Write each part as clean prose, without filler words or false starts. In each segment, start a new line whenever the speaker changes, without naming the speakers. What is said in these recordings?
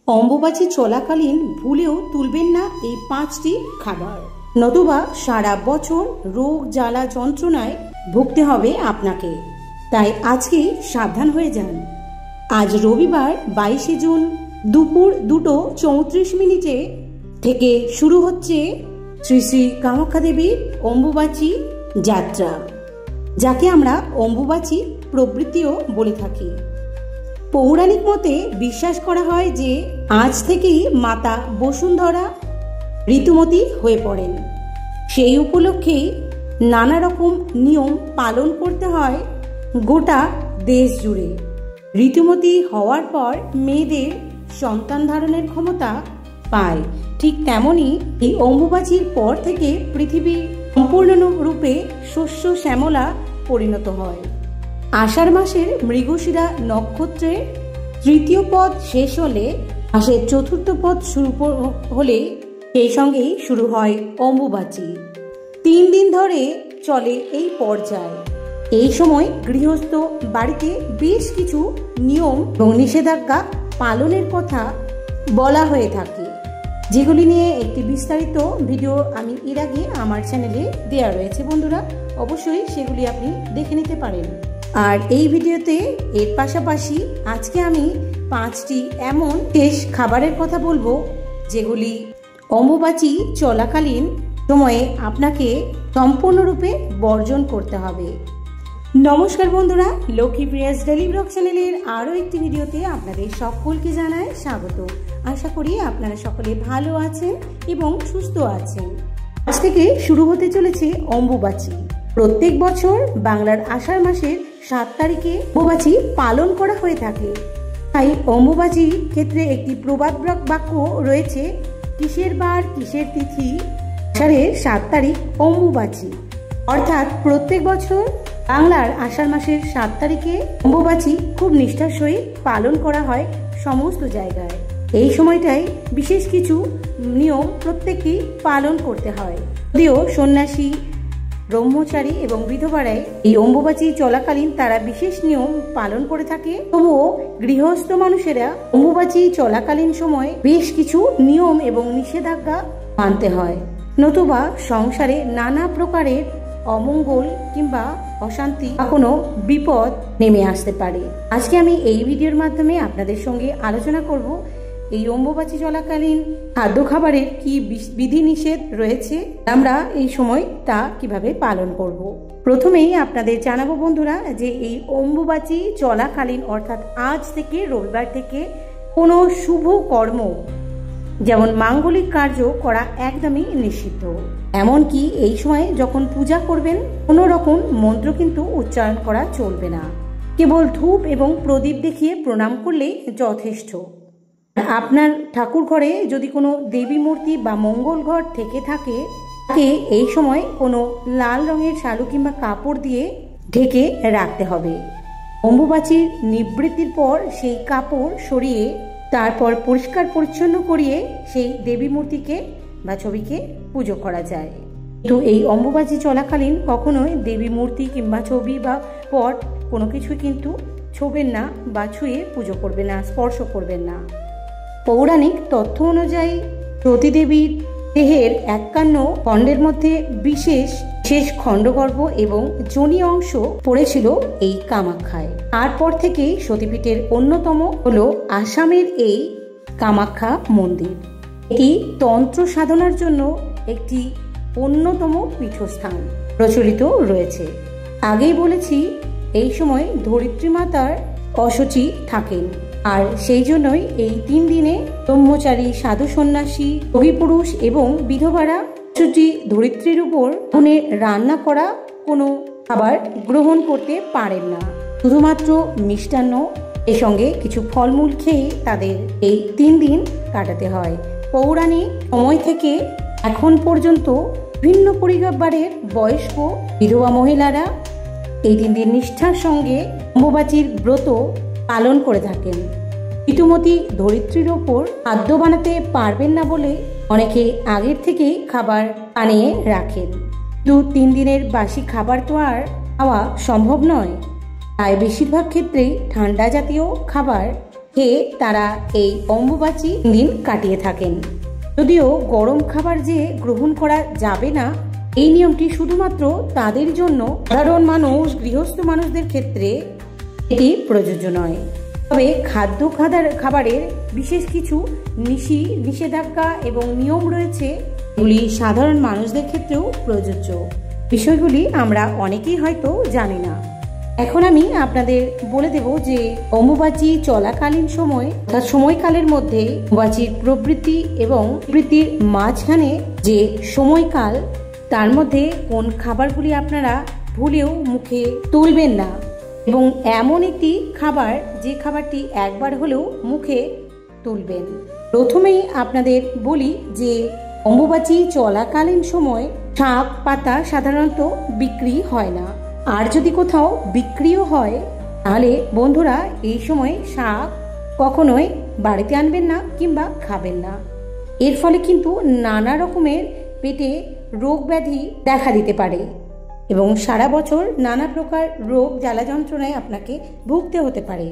অম্বুবাচী চলাকালীন ভুলেও তুলবেন না এই 5টি খাবার, নতুবা সারা বছর রোগ জ্বালা যন্ত্রণায় ভুগতে হবে আপনাকে। তাই আজকেই সাবধান হয়ে যান। আজ রবিবার 22শে জুন দুপুর 2:34 থেকে শুরু হচ্ছে শ্রী শ্রী কামাখ্যা দেবীর অম্বুবাচী যাত্রা, যাকে আমরা অম্বুবাচী প্রবৃত্তিও বলে থাকি। পৌরাণিক মতে বিশ্বাস করা হয় যে আজ থেকেই মাতা বসুন্ধরা ঋতুমতী হয়ে পড়েন। সেই উপলক্ষেই নানা রকম নিয়ম পালন করতে হয় গোটা দেশ জুড়ে। ঋতুমতী হওয়ার পর মেয়েদের সন্তান ধারণের ক্ষমতা পায়। ঠিক তেমনি এই অম্বুবাচীর পর থেকে পৃথিবী সম্পূর্ণরূপে শস্য শ্যামলা পরিণত হয়। আষাঢ় মাসের মৃগশিরা নক্ষত্রের তৃতীয় পদ শেষ হলে মাসের চতুর্থ পদ শুরু হলে সেই সঙ্গেই শুরু হয় অম্বুবাচী। 3 দিন ধরে চলে এই পর্যায়। এই সময় গৃহস্থ বাড়িতে বেশ কিছু নিয়ম এবং নিষেধাজ্ঞা পালনের কথা বলা হয়ে থাকে, যেগুলি নিয়ে একটি বিস্তারিত ভিডিও আমি এর আগে আমার চ্যানেলে দেওয়া রয়েছে। বন্ধুরা, অবশ্যই সেগুলি আপনি দেখে নিতে পারেন। আর এই ভিডিওতে এর পাশাপাশি আজকে আমি 5টি এমন শেষ খাবারের কথা বলবো, যেগুলি অম্বুবাচী চলাকালীন সময়ে আপনাকে সম্পূর্ণরূপে বর্জন করতে হবে। নমস্কার বন্ধুরা, লক্ষ্মীপ্রিয়াস ডেইলি ব্লগ চ্যানেলের আরও একটি ভিডিওতে আপনাদের সকলকে জানাই স্বাগত। আশা করি আপনারা সকলে ভালো আছেন এবং সুস্থ আছেন। আজ থেকে শুরু হতে চলেছে অম্বুবাচী। প্রত্যেক বছর বাংলার আষাঢ় মাসের 7 তারিখে অম্বুবাচী পালন করা হয়ে থাকে। তাই অম্বুবাচীর ক্ষেত্রে একটি প্রবাদ বাক্য রয়েছে, কিসের বার কিসের তিথি, আষাঢ়ের 7 তারিখ অম্বুবাচী। অর্থাৎ প্রত্যেক বছর বাংলার আষাঢ় মাসের 7 তারিখে অম্বুবাচী খুব নিষ্ঠার সহিত পালন করা হয় সমস্ত জায়গায়। এই সময়টায় বিশেষ কিছু নিয়ম প্রত্যেককেই পালন করতে হয়। যদিও সন্ন্যাসী, ব্রহ্মচারী এবং বিধবারাই এই অম্বুবাচী চলাকালীন তারা বিশেষ নিয়ম পালন করে থাকে, তবুও গৃহস্থ মানুষেরা অম্বুবাচী চলাকালীন সময় বেশ কিছু নিয়ম এবং নিষেধাজ্ঞা মানতে হয়, নতুবা সংসারে নানা প্রকারের অমঙ্গল কিংবা অশান্তি বা কোনো বিপদ নেমে আসতে পারে। আজকে আমি এই ভিডিওর মাধ্যমে আপনাদের সঙ্গে আলোচনা করব এই অম্বুবাচী চলাকালীন খাদ্য খাবারের কি বিধি নিষেধ রয়েছে, আমরা এই সময় তা কিভাবে পালন করব। প্রথমেই আপনাদের জানাবো বন্ধুরা যে এই অম্বুবাচী চলাকালীন অর্থাৎ আজ থেকে রবিবার থেকে কোনো শুভ কর্ম যেমন মাঙ্গলিক কার্য করা একদমই নিষিদ্ধ। এমনকি এই সময় যখন পূজা করবেন কোনো রকম মন্ত্র কিন্তু উচ্চারণ করা চলবে না। কেবল ধূপ এবং প্রদীপ দেখিয়ে প্রণাম করলেই যথেষ্ট। আপনার ঠাকুর ঘরে যদি কোনো দেবী মূর্তি বা মঙ্গল ঘর থেকে থাকে, তাকে এই সময় কোনো লাল রঙের শালু কিংবা কাপড় দিয়ে ঢেকে রাখতে হবে। অম্বুবাচীর নিবৃত্তির পর সেই কাপড় সরিয়ে তারপর পরিষ্কার পরিচ্ছন্ন করিয়ে সেই দেবী মূর্তিকে বা ছবিকে পুজো করা যায়। কিন্তু এই অম্বুবাচী চলাকালীন কখনোই দেবী মূর্তি কিংবা ছবি বা পট কোনো কিছু কিন্তু ছোবেন না বা ছুঁয়ে পুজো করবেন না, স্পর্শ করবেন না। পৌরাণিক তথ্য অনুযায়ী সতীদেবীর দেহের 51 খণ্ডের মধ্যে বিশেষ খণ্ডগর্ভ এবং যোনি অংশ পড়েছিল এই কামাখ্যায়। তারপর থেকেই সতীপীঠের অন্যতম হলো আসামের এই কামাখ্যা মন্দির। এটি তন্ত্র সাধনার জন্য একটি অন্যতম পীঠস্থান প্রচলিত রয়েছে। আগেই বলেছি এই সময় ধরিত্রী মাতার অশুচি থাকেন, আর সেই জন্যই এই 3 দিনে ব্রহ্মচারী, সাধু সন্ন্যাসী, যোগী পুরুষ এবং বিধবারা অশুচি ধরিত্রীর উপর আগুনে রান্না করা কোনো খাবার গ্রহণ করতে পারেন না। শুধুমাত্র মিষ্টান্ন এর সঙ্গে কিছু ফলমূল খেয়ে তাদের এই 3 দিন কাটাতে হয়। পৌরাণিক সময় থেকে এখন পর্যন্ত ভিন্ন পরিবারের বয়স্ক বিধবা মহিলারা এই 3 দিন নিষ্ঠার সঙ্গে অম্বুবাচীর ব্রত পালন করে থাকেন। ঋতুমতী ধরিত্রীর ওপর খাদ্য বানাতে পারবেন না বলে অনেকে আগের থেকেই খাবার বানিয়ে রাখেন। 2-3 দিনের বাসি খাবার তো আর খাওয়া সম্ভব নয়, তাই বেশিরভাগ ক্ষেত্রেই ঠান্ডা জাতীয় খাবার খেয়ে তারা এই অম্বুবাচী দিন কাটিয়ে থাকেন। যদিও গরম খাবার যে গ্রহণ করা যাবে না, এই নিয়মটি শুধুমাত্র তাদের জন্য, সাধারণ মানুষ, গৃহস্থ মানুষদের ক্ষেত্রে এটি প্রযোজ্য নয়। তবে খাবারের বিশেষ কিছু নিষেধাজ্ঞা এবং নিয়ম রয়েছে, এগুলি সাধারণ মানুষদের ক্ষেত্রেও প্রযোজ্য। বিষয়গুলি আমরা অনেকেই হয়তো জানি না। এখন আমি আপনাদের বলে দেব যে অম্বুবাচী চলাকালীন সময় অর্থাৎ সময়কালের মধ্যে অম্বুবাচীর প্রবৃত্তি এবং প্রবৃত্তির মাঝখানে যে সময়কাল, তার মধ্যে কোন খাবারগুলি আপনারা ভুলেও মুখে তুলবেন না, এবং এমন একটি খাবার যে খাবারটি একবার হলেও মুখে তুলবেন। প্রথমেই আপনাদের বলি যে অম্বুবাচী চলাকালীন সময় শাক পাতা সাধারণত বিক্রি হয় না, আর যদি কোথাও বিক্রিও হয় তাহলে বন্ধুরা এই সময় শাক কখনোই বাড়িতে আনবেন না কিংবা খাবেন না। এর ফলে কিন্তু নানা রকমের পেটে রোগ ব্যাধি দেখা দিতে পারে এবং সারা বছর নানা প্রকার রোগ জ্বালা যন্ত্রণায় আপনাকে ভুগতে হতে পারে।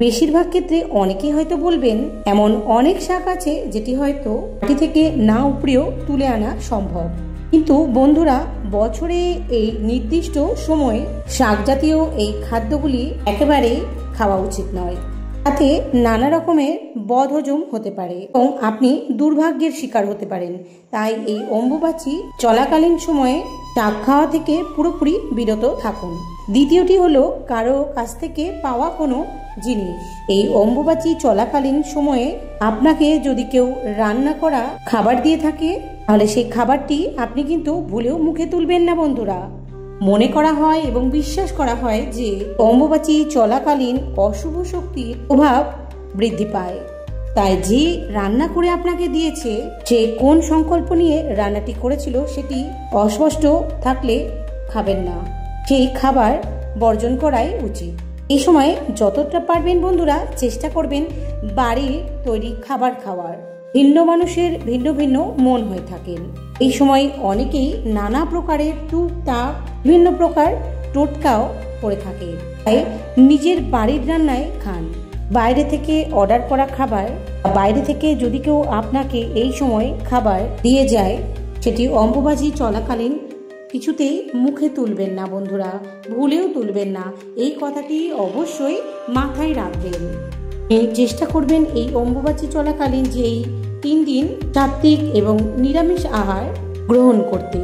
বেশিরভাগ ক্ষেত্রে অনেকেই হয়তো বলবেন এমন অনেক শাক আছে যেটি হয়তো মাটি থেকে না উপড়েও তুলে আনা সম্ভব, কিন্তু বন্ধুরা বছরে এই নির্দিষ্ট সময়ে শাক জাতীয় এই খাদ্যগুলি একেবারেই খাওয়া উচিত নয়। তাতে নানা রকমের বদহজম হতে পারে এবং আপনি দুর্ভাগ্যের শিকার হতে পারেন। তাই এই অম্বুবাচী চলাকালীন সময়ে শাক খাওয়া থেকে পুরোপুরি বিরত থাকুন। দ্বিতীয়টি হলো কারো কাছ থেকে পাওয়া কোনো জিনিস। এই অম্বুবাচী চলাকালীন সময়ে আপনাকে যদি কেউ রান্না করা খাবার দিয়ে থাকে তাহলে সেই খাবারটি আপনি কিন্তু ভুলেও মুখে তুলবেন না বন্ধুরা। মনে করা হয় এবং বিশ্বাস করা হয় যে অম্বুবাচী চলাকালীন অশুভ শক্তির প্রভাব বৃদ্ধি পায়। তাই যে রান্না করে আপনাকে দিয়েছে, সে কোন সংকল্প নিয়ে রান্নাটি করেছিল সেটি অস্পষ্ট থাকলে খাবেন না, সেই খাবার বর্জন করাই উচিত। এই সময় যতটা পারবেন বন্ধুরা চেষ্টা করবেন বাড়ির তৈরি খাবার খাওয়ার। ভিন্ন মানুষের ভিন্ন ভিন্ন মন হয়ে থাকেন। এই সময় অনেকেই নানা প্রকারের টুকটাক বিভিন্ন প্রকার টোটকাও করে থাকে। তাই নিজের বাড়ির রান্নায় খান। বাইরে থেকে অর্ডার করা খাবার, বাইরে থেকে যদি কেউ আপনাকে এই সময় খাবার দিয়ে যায়, সেটি অম্বুবাচী চলাকালীন কিছুতেই মুখে তুলবেন না বন্ধুরা, ভুলেও তুলবেন না। এই কথাটি অবশ্যই মাথায় রাখবেন। চেষ্টা করবেন এই অম্বুবাচী চলাকালীন যে এই 3 দিন সাত্ত্বিক এবং নিরামিষ আহার গ্রহণ করতে।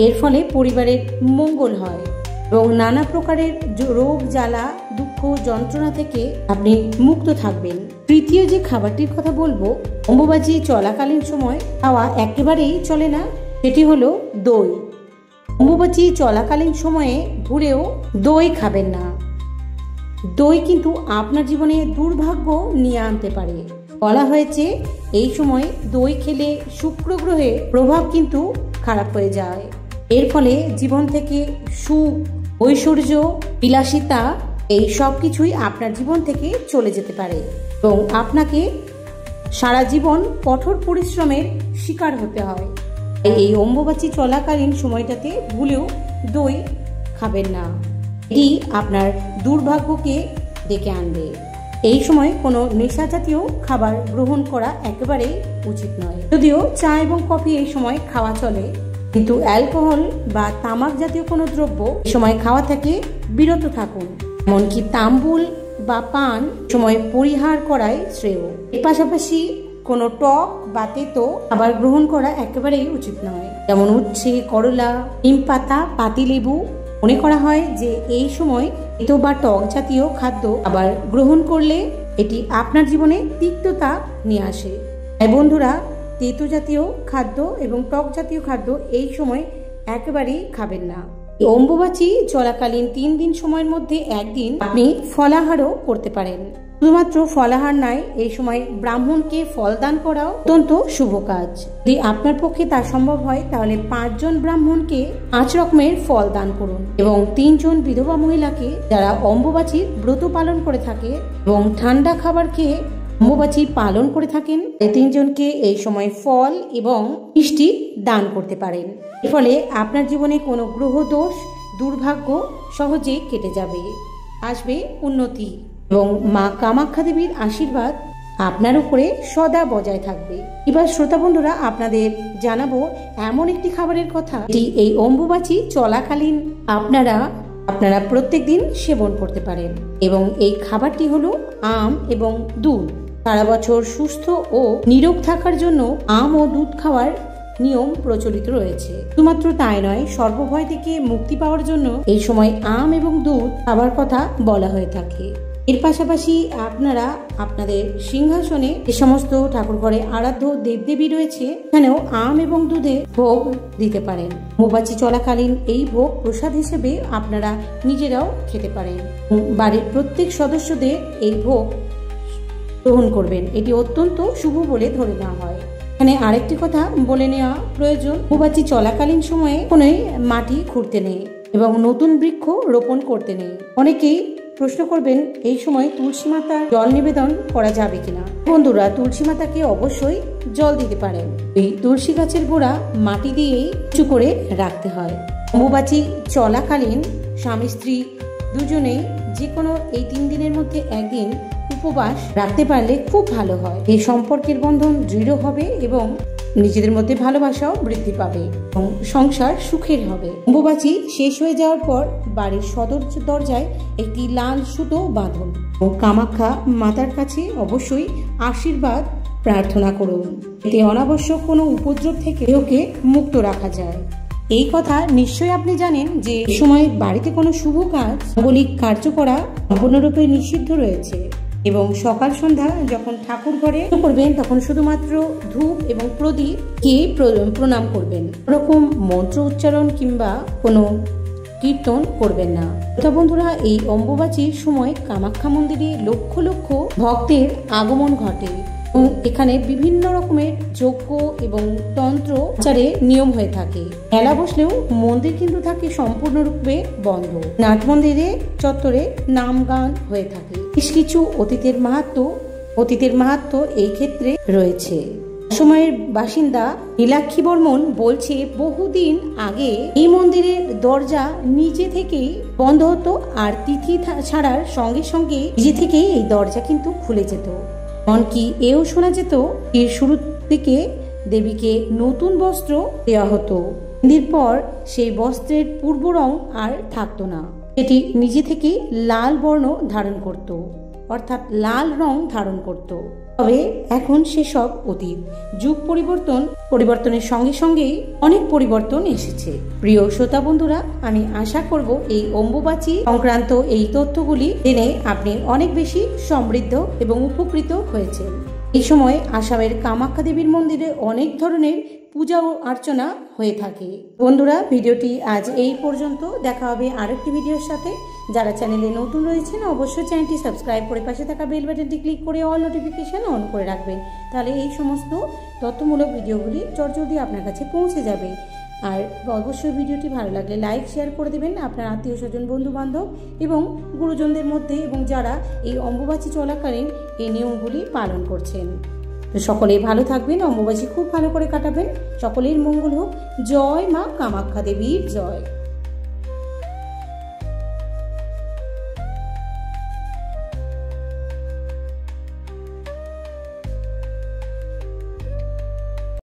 এর ফলে পরিবারের মঙ্গল হয় এবং নানা প্রকারের রোগ জ্বালা দুঃখ যন্ত্রণা থেকে আপনি মুক্ত থাকবেন। তৃতীয় যে খাবারটির কথা বলবো, অম্বুবাচী চলাকালীন সময় খাওয়া একেবারেই চলে না, সেটি হলো দই। অম্বুবাচী চলাকালীন সময়ে ভুলেও দই খাবেন না। দই কিন্তু আপনার জীবনে দুর্ভাগ্য নিয়ে আনতে পারে। বলা হয়েছে এই সময় দই খেলে শুক্র গ্রহের প্রভাব কিন্তু খারাপ হয়ে যায়। এর ফলে জীবন থেকে সুখ, ঐশ্বর্য, বিলাসিতা এই সব কিছুই আপনার জীবন থেকে চলে যেতে পারে এবং আপনাকে সারা জীবন কঠোর পরিশ্রমের শিকার হতে হয়। এই অম্বুবাচী চলাকালীন সময়টাতে ভুলেও দই খাবেন না, এটি আপনার দুর্ভাগ্যকে ডেকে আনবে। এই সময় কোনো নেশা জাতীয় খাবার গ্রহণ করা একেবারেই উচিত নয়। যদিও চা এবং কফি এই সময় খাওয়া চলে, কিন্তু অ্যালকোহল বা তামাক জাতীয় কোনো দ্রব্য এই সময় খাওয়া থেকে বিরত থাকুন। এমনকি তাম্বুল বা পান সময় পরিহার করাই শ্রেয়। এর পাশাপাশি কোনো টক বা তেতো খাবার গ্রহণ করা একেবারেই উচিত নয়, যেমন উচ্ছে, করলা, নিম পাতা, পাতিলেবু। মনে করা হয় যে এই সময় তেতো বা টক জাতীয় খাদ্য আবার গ্রহণ করলে এটি আপনার জীবনে তিক্ততা নিয়ে আসে। তাই বন্ধুরা তেতো জাতীয় খাদ্য এবং টক জাতীয় খাদ্য এই সময় একেবারেই খাবেন না। অম্বুবাচী চলাকালীন 3 দিন সময়ের মধ্যে একদিন আপনি ফলাহারও করতে পারেন। শুধুমাত্র ফলাহার নয়, এই সময় ব্রাহ্মণকে ফল দান করাও অত্যন্ত শুভ কাজ। যদি আপনার পক্ষে তা সম্ভব হয় তাহলে 5 জন ব্রাহ্মণকে 5 রকমের ফল দান করুন এবং 3 জন বিধবা মহিলাকে যারা অম্বুবাচীর ব্রত পালন করে থাকে এবং ঠান্ডা খাবার খেয়ে অম্বুবাচী পালন করে থাকেন, এই 3 জনকে এই সময় ফল এবং মিষ্টি দান করতে পারেন। এর ফলে আপনার জীবনে কোনো গ্রহ দোষ, দুর্ভাগ্য সহজেই কেটে যাবে, আসবে উন্নতি। এবং মা কামাখ্যা দেবীর আশীর্বাদ আপনার উপরে সদা বজায় থাকবে। এবার শ্রোতা বন্ধুরা, আপনাদের জানাবো এমন একটি খাবারের কথা, এটি এই অম্বুবাচী চলাকালীন আপনারা প্রত্যেক দিন সেবন করতে পারেন। এবং এই খাবারটি হলো আম এবং দুধ। সারা বছর সুস্থ ও নিরোগ থাকার জন্য আম ও দুধ খাওয়ার নিয়ম প্রচলিত রয়েছে। শুধুমাত্র তাই নয়, সর্বভয় থেকে মুক্তি পাওয়ার জন্য এই সময় আম এবং দুধ খাবার কথা বলা হয়ে থাকে। এর পাশাপাশি আপনারা আপনাদের সিংহাসনে যে সমস্ত ঠাকুর ঘরে আরাধ্য দেবদেবী রয়েছে, এখানেও আম এবং দুধে ভোগ দিতে পারেন। অম্বুবাচী চলাকালীন এই ভোগ প্রসাদ হিসেবে আপনারা নিজেরাও খেতে পারেন। বাড়ির প্রত্যেক সদস্যদের এই ভোগ গ্রহণ করবেন, এটি অত্যন্ত শুভ বলে ধরে নেওয়া হয়। এখানে আরেকটি কথা বলে নেওয়া প্রয়োজন, অম্বুবাচী চলাকালীন সময়ে কোনোই মাটি খুঁড়তে নেই এবং নতুন বৃক্ষ রোপণ করতে নেই। অনেকেই প্রশ্ন করবেন, এই সময় তুলসী মাতার জল নিবেদন করা যাবে কিনা। বন্ধুরা, তুলসী মাতাকে অবশ্যই জল দিতে পারেন। এই তুলসী গাছের গোড়া মাটি দিয়েই উঁচু করে রাখতে হয়। অম্বুবাচী চলাকালীন স্বামী স্ত্রী দুজনেই যে কোনো এই 3 দিনের মধ্যে একদিন উপবাস রাখতে পারলে খুব ভালো হয়। এই সম্পর্কের বন্ধন দৃঢ় হবে এবং নিজেদের মধ্যে ভালোবাসাও বৃদ্ধি পাবে এবং সংসার সুখের হবে। অম্বুবাচী শেষ হয়ে যাওয়ার পর বাড়ির সদর দরজায় একটি লাল সুতো বাঁধুন এবং কামাখ্যা মাতার কাছে অবশ্যই আশীর্বাদ প্রার্থনা করুন। এতে অনাবশ্যক কোনো উপদ্রব থেকে ওকে মুক্ত রাখা যায়। এই কথা নিশ্চয়ই আপনি জানেন যে এই সময় বাড়িতে কোনো শুভ কাজ, মাঙ্গলিক কার্য করা সম্পূর্ণরূপে নিষিদ্ধ রয়েছে এবং সকাল সন্ধ্যা যখন ঠাকুর ঘরে করবেন তখন শুধুমাত্র ধূপ এবং প্রদীপকে প্রণাম করবেন। এরকম মন্ত্র উচ্চারণ কিংবা কোনো কীর্তন করবেন না। বন্ধুরা, এই অম্বুবাচীর সময় কামাখ্যা মন্দিরে লক্ষ লক্ষ ভক্তের আগমন ঘটে এবং এখানে বিভিন্ন রকমের যজ্ঞ এবং তন্ত্র আচারের নিয়ম হয়ে থাকে। মেলা বসলেও মন্দির কিন্তু থাকে সম্পূর্ণরূপে বন্ধ। নাট মন্দিরে চত্বরে নাম গান হয়ে থাকে। বেশ কিছু অতীতের মাহাত্ম্য এই ক্ষেত্রে রয়েছে। সময়ের বাসিন্দা নীলাক্ষী বর্মন বলছে, বহুদিন আগে এই মন্দিরের দরজা নিজে থেকেই বন্ধ হতো আর তিথি ছাড়ার সঙ্গে সঙ্গে নিজে থেকেই এই দরজা কিন্তু খুলে যেত। এমনকি এও শোনা যেত এর শুরুর দিকে দেবীকে নতুন বস্ত্র দেওয়া হতো। দিন পর সেই বস্ত্রের পূর্ব রং আর থাকতো না, এটি নিজে থেকেই লাল বর্ণ ধারণ করত, অর্থাৎ লাল রং ধারণ করত। তবে এখন সেসব অতীত। যুগ পরিবর্তনের সঙ্গে সঙ্গেই অনেক পরিবর্তন এসেছে। প্রিয় শ্রোতা বন্ধুরা, আমি আশা করব এই অম্বুবাচী সংক্রান্ত এই তথ্যগুলি জেনে আপনি অনেক বেশি সমৃদ্ধ এবং উপকৃত হয়েছেন। এই সময় আসামের কামাখ্যা দেবীর মন্দিরে অনেক ধরনের পূজা ও অর্চনা হয়ে থাকে। বন্ধুরা, ভিডিওটি আজ এই পর্যন্ত। দেখা হবে আরেকটি ভিডিওর সাথে। যারা চ্যানেলে নতুন রয়েছেন অবশ্যই চ্যানেলটি সাবস্ক্রাইব করে পাশে থাকা বেল বাটনটি ক্লিক করে অল নোটিফিকেশন অন করে রাখবেন। তাহলে এই সমস্ত তথ্যমূলক ভিডিওগুলি চটজলদি আপনার কাছে পৌঁছে যাবে। আর অবশ্যই ভিডিওটি ভালো লাগলে লাইক শেয়ার করে দেবেন আপনার আত্মীয় স্বজন, বন্ধু বান্ধব এবং গুরুজনদের মধ্যে, এবং যারা এই অম্বুবাচী চলাকালীন এই নিয়মগুলি পালন করছেন। তো সকলেই ভালো থাকবেন, অম্বুবাচী খুব ভালো করে কাটাবেন। সকলের মঙ্গল হোক। জয় মা কামাখ্যা দেবীর জয়।